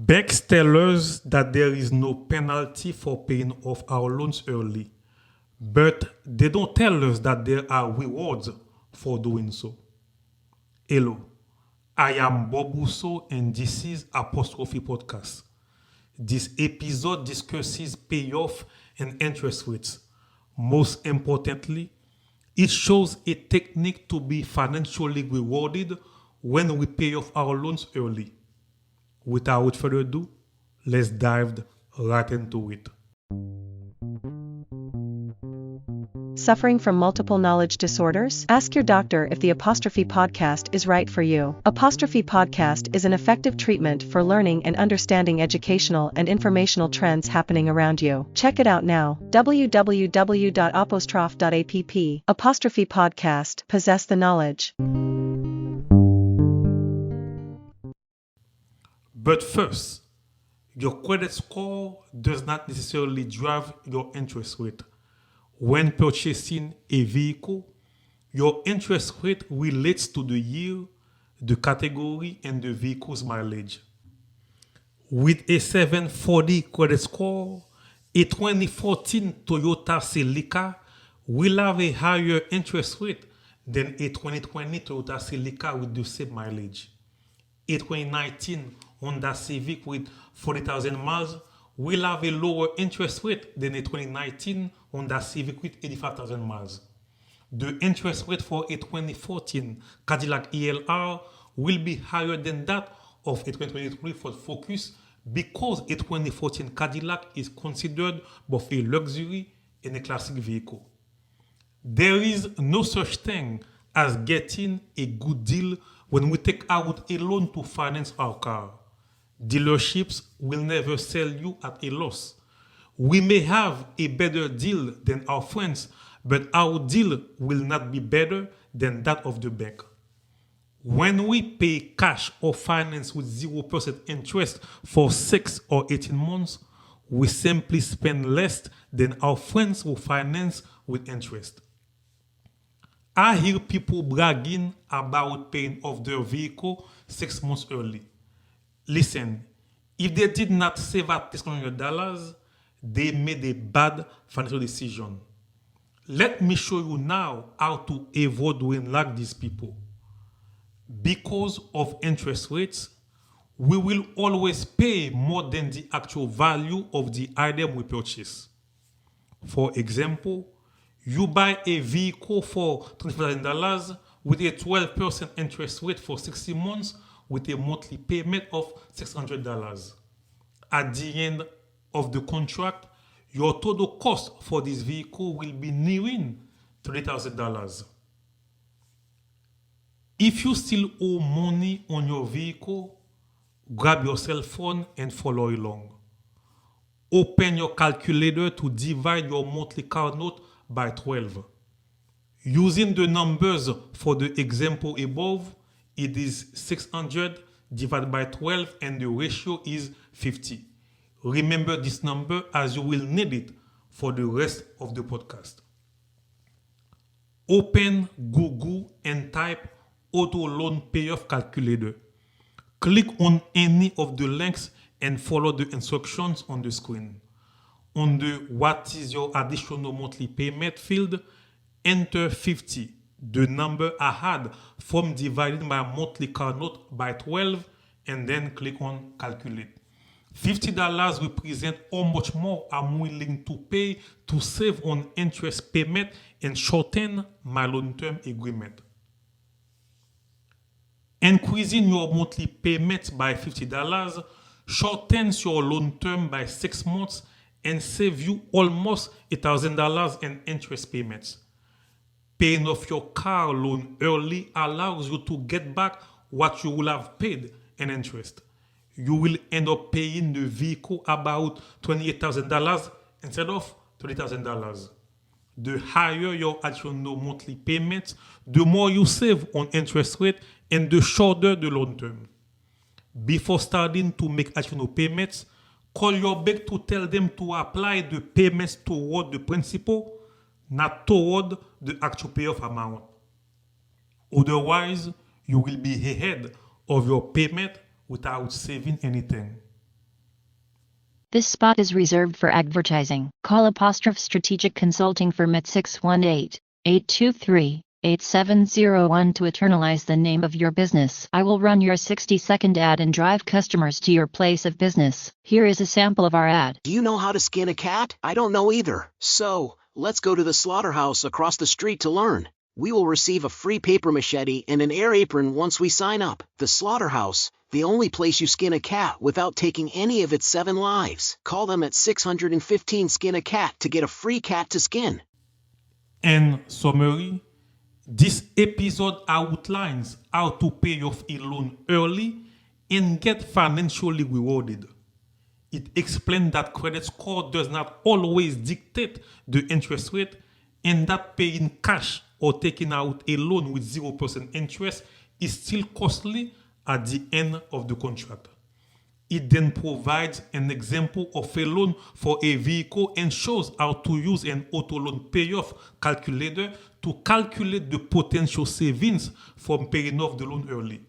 Banks tell us that there is no penalty for paying off our loans early, but they don't tell us that there are rewards for doing so. Hello, I am Bob Rousseau and this is Apostrophe Podcast. This episode discusses payoff and interest rates. Most importantly, it shows a technique to be financially rewarded when we pay off our loans early. Without further ado, let's dive right into it. Suffering from multiple knowledge disorders? Ask your doctor if the Apostrophe Podcast is right for you. Apostrophe Podcast is an effective treatment for learning and understanding educational and informational trends happening around you. Check it out now. www.apostrophe.app. Apostrophe Podcast. Possess the knowledge. But first, your credit score does not necessarily drive your interest rate. When purchasing a vehicle, your interest rate relates to the year, the category, and the vehicle's mileage. With a 740 credit score, a 2014 Toyota Celica will have a higher interest rate than a 2020 Toyota Celica with the same mileage. A 2019 Honda Civic with 40,000 miles will have a lower interest rate than a 2019 Honda Civic with 85,000 miles. The interest rate for a 2014 Cadillac ELR will be higher than that of a 2023 Ford Focus because a 2014 Cadillac is considered both a luxury and a classic vehicle. There is no such thing as getting a good deal when we take out a loan to finance our car. Dealerships will never sell you at a loss. We may have a better deal than our friends, but our deal will not be better than that of the bank. When we pay cash or finance with 0% interest for 6 or 18 months, we simply spend less than our friends who finance with interest. I hear people bragging about paying off their vehicle 6 months early. Listen, if they did not save at least $100, they made a bad financial decision. Let me show you now how to avoid doing like these people. Because of interest rates, we will always pay more than the actual value of the item we purchase. For example, you buy a vehicle for $25,000 with a 12% interest rate for 60 months with a monthly payment of $600. At the end of the contract, your total cost for this vehicle will be nearing $30,000. If you still owe money on your vehicle, grab your cell phone and follow along. Open your calculator to divide your monthly car note by 12. Using the numbers for the example above, it is 600 divided by 12 and the ratio is 50. Remember this number as you will need it for the rest of the podcast. Open Google and type Auto Loan Payoff Calculator. Click on any of the links and follow the instructions on the screen. On the What is your additional monthly payment field, enter 50, the number I had from dividing my monthly car note by 12, and then click on Calculate. $50 represent how much more I'm willing to pay to save on interest payment and shorten my long-term agreement. Increasing your monthly payments by $50 shortens your loan term by 6 months and save you almost $1,000 in interest payments. Paying off your car loan early allows you to get back what you will have paid in interest. You will end up paying the vehicle about $28,000 instead of $30,000. The higher your additional monthly payments, the more you save on interest rate and the shorter the loan term. Before starting to make additional payments, call your bank to tell them to apply the payments toward the principal, not toward the actual payoff amount. Otherwise, you will be ahead of your payment without saving anything. This spot is reserved for advertising. Call apostrophe Strategic Consulting Firm at 618-823-8701 to eternalize the name of your business. I will run your 60-second ad and drive customers to your place of business. Here is a sample of our ad. Do you know how to skin a cat? I don't know either. So, let's go to the slaughterhouse across the street to learn. We will receive a free paper machete and an air apron once we sign up. The slaughterhouse, the only place you skin a cat without taking any of its 7 lives. Call them at 615 Skin a Cat to get a free cat to skin. In summary, this episode outlines how to pay off a loan early and get financially rewarded. It explains that credit score does not always dictate the interest rate and that paying cash or taking out a loan with 0% interest is still costly at the end of the contract. It then provides an example of a loan for a vehicle and shows how to use an auto loan payoff calculator to calculate the potential savings from paying off the loan early.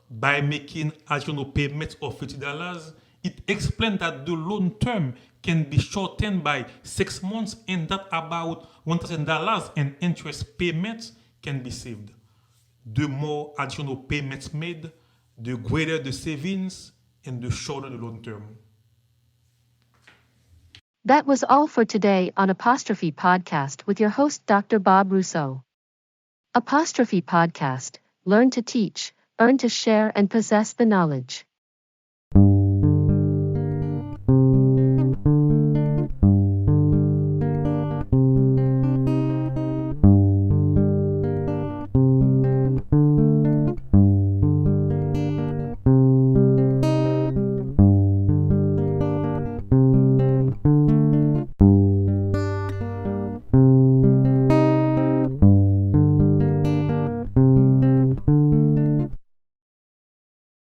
By making additional payments of $50, it explains that the loan term can be shortened by 6 months and that about $1,000 in interest payments can be saved. The more additional payments made, the greater the savings and the shorter the loan term. That was all for today on Apostrophe Podcast with your host, Dr. Bob Rousseau. Apostrophe Podcast, learn to teach, earn to share, and possess the knowledge.